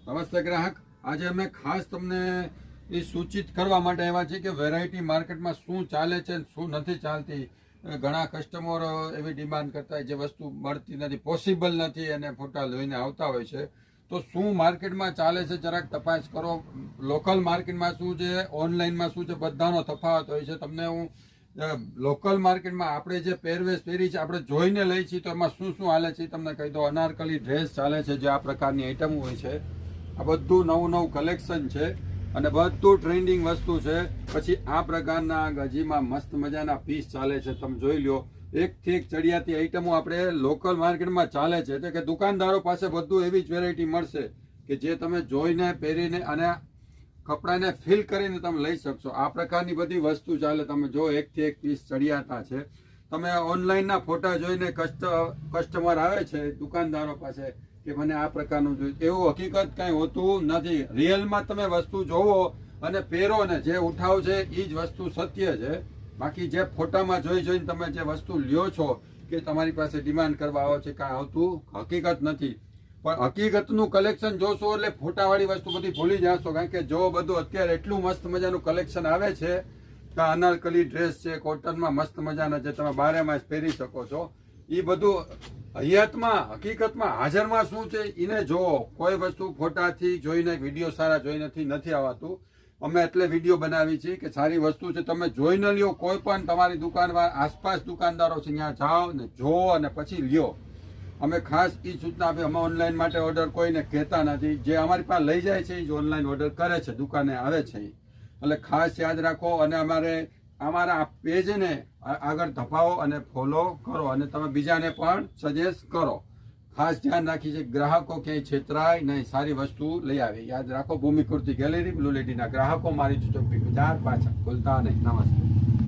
નમસ્તે ગ્રાહક, આજે અમે ખાસ તમને એ સૂચિત કરવા માટે આવ્યા છીએ કે વેરાયટી માર્કેટમાં શું ચાલે છે શું નથી ચાલતી. ઘણા કસ્ટમરો એવી ડિમાન્ડ કરતા હોય જે વસ્તુ મળતી નથી, પોસિબલ નથી અને ફોટા લઈને આવતા હોય છે. તો શું માર્કેટમાં ચાલે છે જરાક તપાસ કરો. લોકલ માર્કેટમાં શું છે, ઓનલાઈનમાં શું છે, બધાનો તફાવત હોય છે. તમને હું લોકલ માર્કેટમાં આપણે જે પહેરવેશ પહેરી છે આપણે જોઈને લઈ છીએ તો એમાં શું શું હાલે છે તમને કહી દો. અનારકલી ડ્રેસ ચાલે છે, જે આ પ્રકારની આઈટમ હોય છે. આ બધું નવું નવું કલેક્શન છે અને બધું ટ્રેન્ડિંગ વસ્તુ છે. પછી આ પ્રકારના ગજીમાં મસ્ત મજાના પીસ ચાલે છે, તમે જોઈ લો. એકથી એક ચડિયાતી આઈટમો આપણે લોકલ માર્કેટમાં ચાલે છે. એટલે કે દુકાનદારો પાસે બધું એવી જ વેરાયટી મળશે કે જે તમે જોઈને પહેરીને અને કપડાને ફીલ કરીને તમે લઈ શકશો. આ પ્રકારની બધી વસ્તુ ચાલે. તમે જો એકથી એક પીસ ચડિયાતા છે. તમે ઓનલાઈનના ફોટા જોઈને કસ્ટમર આવે છે દુકાનદારો પાસે કે મને આ પ્રકારનું જોઈએ, એવું હકીકત કઈ હોતું નથી. રિયલમાં તમે વસ્તુ જોવો અને પહેરો ને જે ઉઠાવ છે એ જ વસ્તુ સત્ય છે. બાકી જે ફોટામાં જોઈને તમે જે વસ્તુ લ્યો છો કે તમારી પાસે ડિમાન્ડ કરવા આવો છે, કાંઈ આવતું હકીકત નથી. પણ હકીકતનું કલેક્શન જોશો એટલે ફોટાવાળી વસ્તુ બધી ભૂલી જશો. કારણ કે જો બધું અત્યારે એટલું મસ્ત મજાનું કલેક્શન આવે છે કે અનારકલી ડ્રેસ છે, કોટનમાં મસ્ત મજાના જે તમે 12 માસ પહેરી શકો છો. એ બધું હકીકતમાં હાજરમાં શું છે એને જોવો. કોઈ વસ્તુ ફોટાથી જોઈને વિડીયો સારા જોઈને નથી આવતું. અમે એટલે વિડીયો બનાવી છે કે સારી વસ્તુ છે તમે જોઈને લ્યો. કોઈ પણ તમારી દુકાન આસપાસ દુકાનદારો છે ત્યાં જાઓ ને જોવો અને પછી લ્યો. અમે ખાસ એ સૂચના આપી, અમે ઓનલાઈન માટે ઓર્ડર કોઈને કહેતા નથી. જે અમારી પાસે લઈ જાય છે એ જ ઓનલાઈન ઓર્ડર કરે છે, દુકાને આવે છે. એટલે ખાસ યાદ રાખો અને અમારા પેજને આગળ ધપાવો અને ફોલો કરો અને તમે બીજાને પણ સજેસ્ટ કરો. ખાસ ધ્યાન રાખી છે ગ્રાહકો ક્યાંય છેતરાય નહીં, સારી વસ્તુ લઈ આવે. યાદ રાખો, ભૂમિકૃતિ ગેલેરી બ્લુ લેડીના ગ્રાહકો મારી ચોકી 4 પાછળ ભૂલતા નહીં. નમસ્તે.